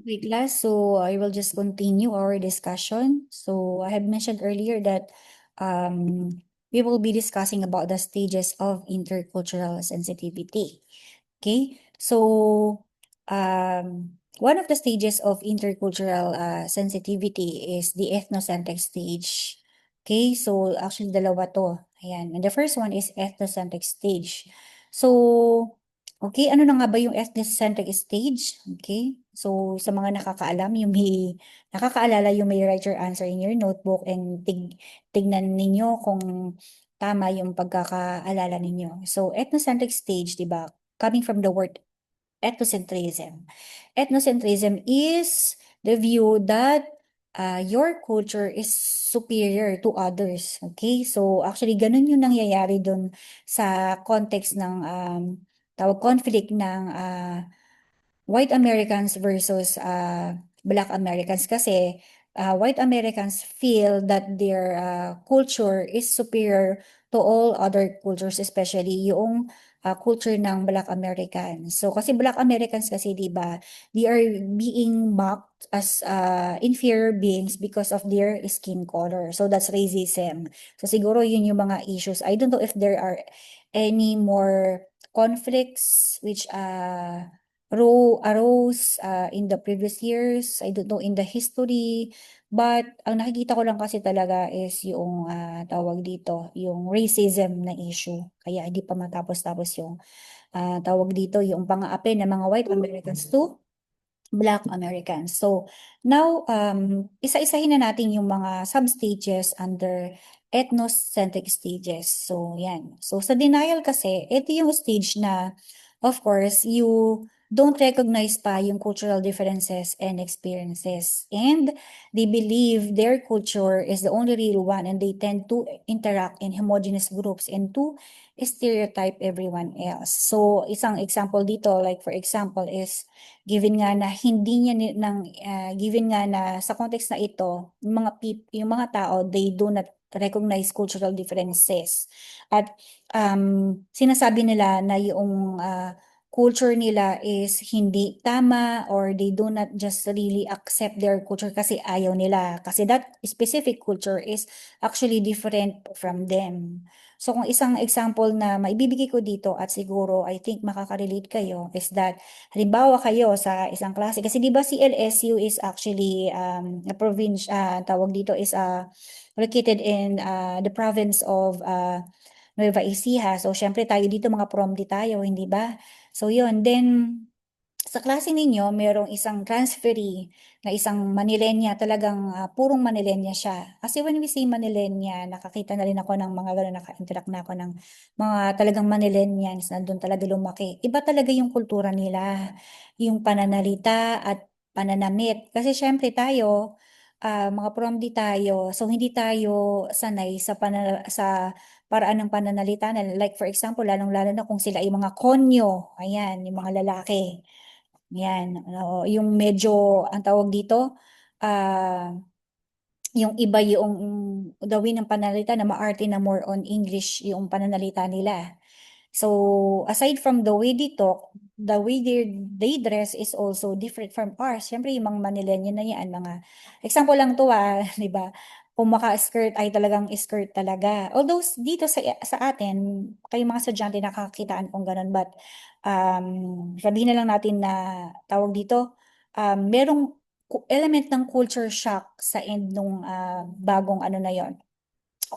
Wait, last, so I will just continue our discussion. So I have mentioned earlier that we will be discussing about the stages of intercultural sensitivity. Okay, so one of the stages of intercultural sensitivity is the ethnocentric stage. Okay, so actually dalawa to. Ayan. And the first one is ethnocentric stage. So, okay, ano na nga ba yung ethnocentric stage? Okay, so sa mga nakakaalala, you may write your answer in your notebook and tignan ninyo kung tama yung pagkakaalala ninyo. So, ethnocentric stage, di ba? Coming from the word ethnocentrism. Ethnocentrism is the view that your culture is superior to others. Okay? So, actually, ganun yung nangyayari dun sa context ng conflict ng white Americans versus Black Americans kasi white Americans feel that their culture is superior to all other cultures, especially yung culture ng Black Americans. So kasi Black Americans kasi 'di ba, they are being mocked as inferior beings because of their skin color. So that's racism. So siguro yun yung mga issues. I don't know if there are any more conflicts which arose in the previous years. I don't know in the history. But ang nakikita ko lang kasi talaga is yung tawag dito, yung racism na issue. Kaya hindi pa matapos-tapos yung tawag dito, yung pang-aapi ng mga white Americans to Black Americans. So now, isa-isahin na natin yung mga substages under ethnocentric stages. So yan. So sa denial kasi, ito yung stage na, of course, you don't recognize pa yung cultural differences and experiences. And they believe their culture is the only real one and they tend to interact in homogeneous groups and to stereotype everyone else. So isang example dito, like for example, is given nga na hindi niya given nga na sa context na ito, yung mga tao, they do not recognize cultural differences. At sinasabi nila na yung culture nila is hindi tama or they do not just really accept their culture kasi ayaw nila. Kasi that specific culture is actually different from them. So kung isang example na maibibigay ko dito at siguro I think makaka-relate kayo is that halimbawa kayo sa isang klase, kasi di ba si LSU is actually a province, tawag dito is located in the province of Nueva Ecija. So, syempre tayo dito mga PROMD tayo, hindi ba? So, yun. Then, sa klase ninyo, merong isang transferee na isang Manilenya, talagang purong Manilenya siya. Kasi when we say Manilenya, nakakita na rin ako ng mga gano'n, naka-interact na ako ng mga talagang Manilenyans na doon talaga lumaki. Iba talaga yung kultura nila, yung pananalita at pananamit. Kasi syempre tayo, mga PROMD tayo, so hindi tayo sanay sa paraan ng pananalita na like for example, lalong-lalo na kung sila ay mga konyo, ayan, yung mga lalaki. Yan, oo, yung medyo, ang tawag dito, ah, yung iba yung gawin ng pananalita na maarte na more on English yung pananalita nila. So, aside from the way they talk, the way they dress is also different from ours. Siyempre, yung mga Manileño na yan, mga, example lang to di ba? Kung maka-skirt ay talagang skirt talaga. Although dito sa atin, kayo mga estudyante nakakakitaan kung ganun, but sabihin na lang natin na tawag dito, merong element ng culture shock sa end nung bagong ano na yon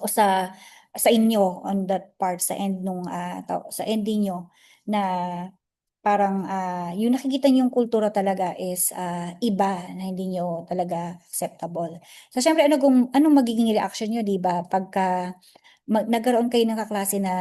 o sa inyo on that part sa end nung sa ending nyo na parang yung nakikita niyong kultura talaga is iba na hindi nyo talaga acceptable. So syempre anong magiging reaction nyo, 'di ba? Pagka nagkaroon kayo ng kaklase na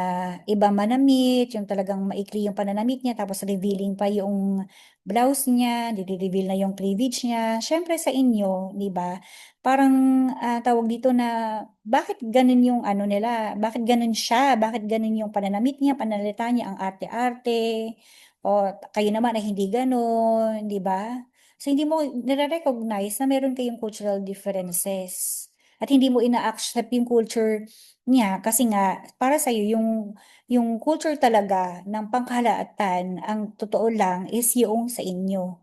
iba manamit, yung talagang maikli yung pananamit niya, tapos revealing pa yung blouse niya, reveal na yung cleavage niya. Syempre sa inyo, di ba? Parang tawag dito na, bakit ganun yung ano nila? Bakit ganun siya? Bakit ganun yung pananamit niya, pananalita niya, ang arte-arte? O kayo naman ay hindi ganun, di ba? So hindi mo nire-recognize na meron kayong cultural differences. At hindi mo ina-accept yung culture niya kasi nga para sa yung culture talaga ng pangkalahatan ang totoo lang is yung sa inyo.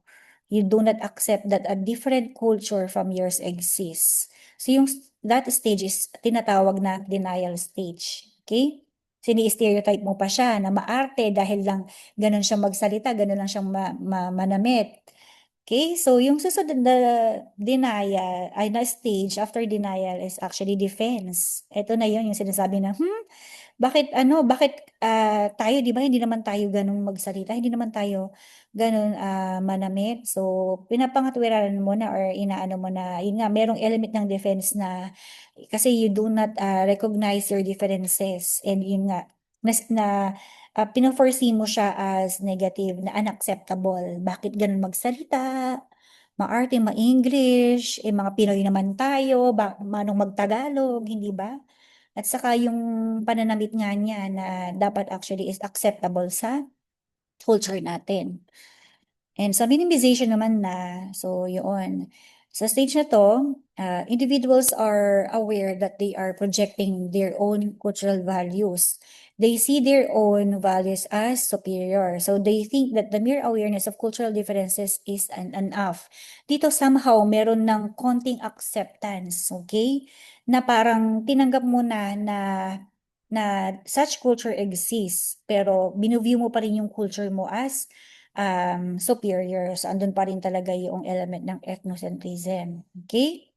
You do not accept that a different culture from yours exists. So yung that stage is tinatawag na denial stage. Okay? Sini-stereotype mo pa siya na maarte dahil lang ganun siyang magsalita, ganun lang siyang manamit. Okay, so yung susunod na denial, ay na stage after denial is actually defense. Ito na yun, yung sinasabi na, bakit tayo, di ba, hindi naman tayo ganun magsalita, hindi naman tayo ganun manamit. So, pinapangatwiranan mo na or inaano mo na, yun nga, merong element ng defense na, kasi you do not recognize your differences. And yun nga, na pino-foresee mo siya as negative, na unacceptable. Bakit ganun magsalita? Maarte, ma-English, mga Pinoy naman tayo, manong mag-Tagalog, hindi ba? At saka yung pananamit nga niya na dapat actually is acceptable sa culture natin. And sa minimization naman na, so yun. Sa stage na to, individuals are aware that they are projecting their own cultural values. They see their own values as superior. So they think that the mere awareness of cultural differences is enough. Dito somehow meron ng konting acceptance, okay? Na parang tinanggap mo na such culture exists, pero binuview mo pa rin yung culture mo as superior. So, andun pa rin talaga yung element ng ethnocentrism. Okay?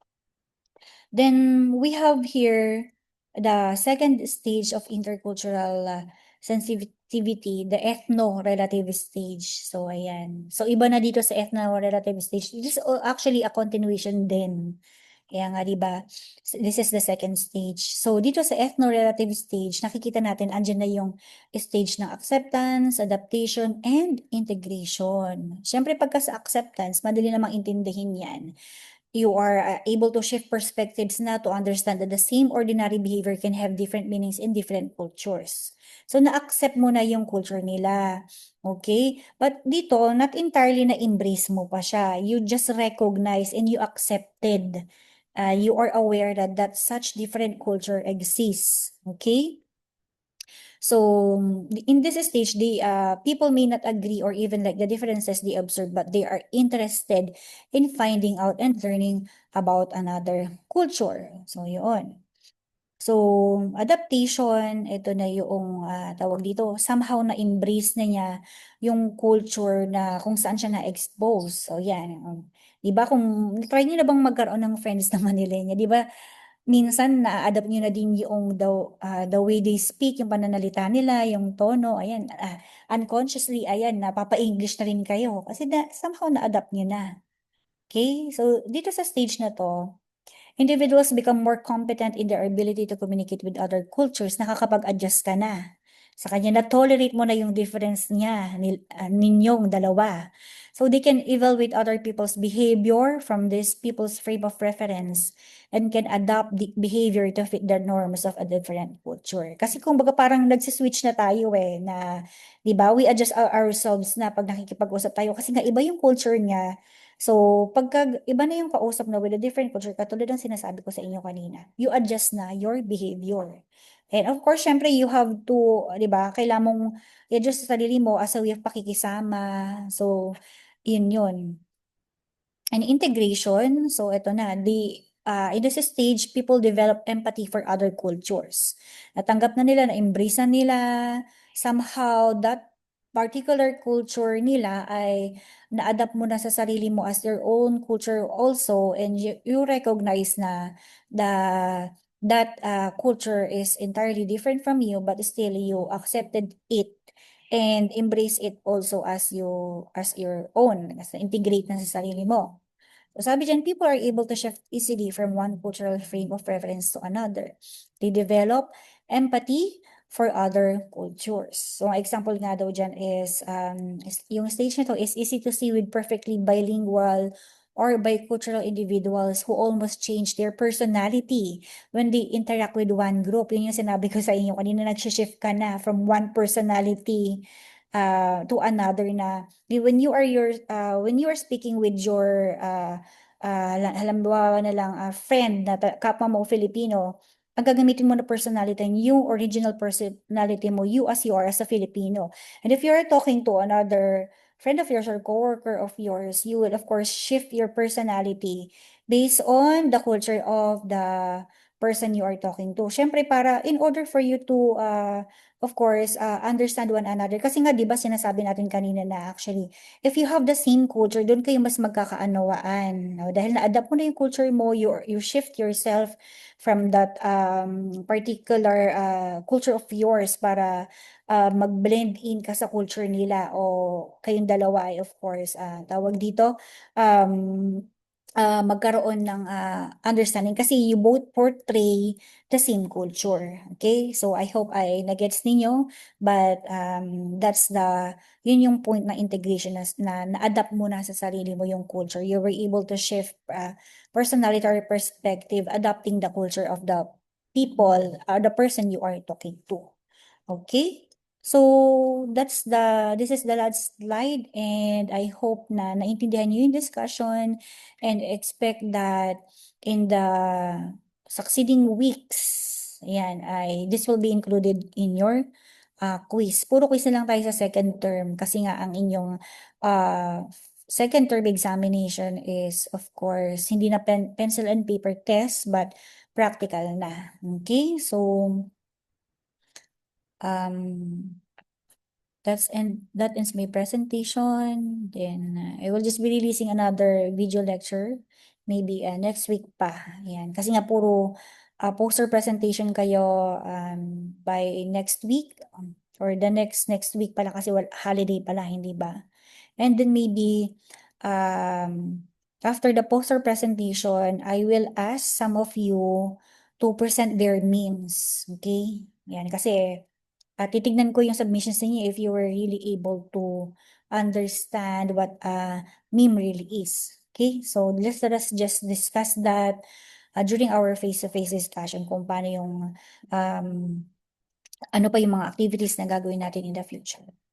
Then, we have here the second stage of intercultural sensitivity, the ethno-relative stage. So, ayan. So, iba na dito sa ethno-relative stage. This is actually a continuation din. Kaya nga, di ba? This is the second stage. So, dito sa ethno-relative stage, nakikita natin, andyan na yung stage ng acceptance, adaptation, and integration. Siyempre, pagka sa acceptance, madali namang intindihin yan. You are able to shift perspectives na to understand that the same ordinary behavior can have different meanings in different cultures. So, na-accept mo na yung culture nila. Okay? But dito, not entirely na-embrace mo pa siya. You just recognize and you accepted. You are aware that such different culture exists. Okay? So in this stage, the people may not agree or even like the differences they observe, but they are interested in finding out and learning about another culture. So yun. So adaptation, ito na yung tawag dito, somehow na-embrace na niya yung culture na kung saan siya na-expose. So yan. 'Di ba kung try niyo na bang magkaroon ng friends na Manilenya, 'di ba? Minsan na-adapt niyo na din yung the way they speak, yung pananalita nila, yung tono, ayan, unconsciously, ayan, napapa-English na rin kayo kasi somehow na-adapt niyo na. Okay? So, dito sa stage na to, individuals become more competent in their ability to communicate with other cultures. Nakakapag-adjust ka na. Sa kanya, na-tolerate mo na yung difference niya, ninyong dalawa. So they can evaluate other people's behavior from this people's frame of reference and can adapt the behavior to fit the norms of a different culture. Kasi kung baga parang nagsiswitch na tayo na, di ba, we adjust ourselves na pag nakikipag-usap tayo kasi nga iba yung culture niya. So, pagka iba na yung kausap na with a different culture, katulad ng sinasabi ko sa inyo kanina, you adjust na your behavior. And of course, syempre, you have to, di ba, kailangan mong i-adjust sa sarili mo as a way of pakikisama. So, yun. And integration, so ito na, in this stage, people develop empathy for other cultures. Natanggap na nila, na-embrace na nila, somehow that particular culture nila ay na-adapt mo na sa sarili mo as their own culture also, and you recognize na that culture is entirely different from you, but still you accepted it and embrace it also as your own, kasi integrate na sa sarili mo. So sabi dyan, people are able to shift easily from one cultural frame of reference to another. They develop empathy for other cultures. So ang example nga daw dyan is, yung stage na to is easy to see with perfectly bilingual or bicultural individuals who almost change their personality when they interact with one group. Yun yung sinabi ko sa inyo kanina, nag-shift ka na from one personality to another na when you are speaking with your halimbawa na lang friend na kapwa mo Filipino, ang gagamitin mo na personality yung original personality mo, you as you are as a Filipino. And if you are talking to another friend of yours or coworker of yours, you will of course shift your personality based on the culture of the person you are talking to. Syempre para in order for you to of course understand one another. Kasi nga 'di ba sinasabi natin kanina na actually if you have the same culture, doon kayo mas magkakaunawaan. No? Dahil na-adapt mo na yung culture mo, you shift yourself from that particular culture of yours para mag-blend in ka sa culture nila o kayong dalawa ay of course tawag dito um, magkaroon ng understanding kasi you both portray the same culture. Okay? So I hope ay nagets ninyo but that's yun yung point na integration na na-adapt mo na sa sarili mo yung culture. You were able to shift personality or perspective adapting the culture of the people, the person you are talking to. Okay? So, this is the last slide and I hope na naintindihan niyo yung discussion and expect that in the succeeding weeks, ayan, this will be included in your quiz. Puro quiz na lang tayo sa second term kasi nga ang inyong second term examination is of course hindi na pencil and paper test but practical na. Okay? So, um, that ends my presentation. Then I will just be releasing another video lecture maybe next week pa. Yan. Kasi nga puro poster presentation kayo by next week or the next week pala kasi holiday pala, hindi ba? And then maybe after the poster presentation, I will ask some of you to present their memes. Okay? Yan. Kasi titignan ko yung submissions niyo if you were really able to understand what meme really is. Okay? So, let us just discuss that during our face-to-face discussion kung paano yung ano pa yung mga activities na gagawin natin in the future.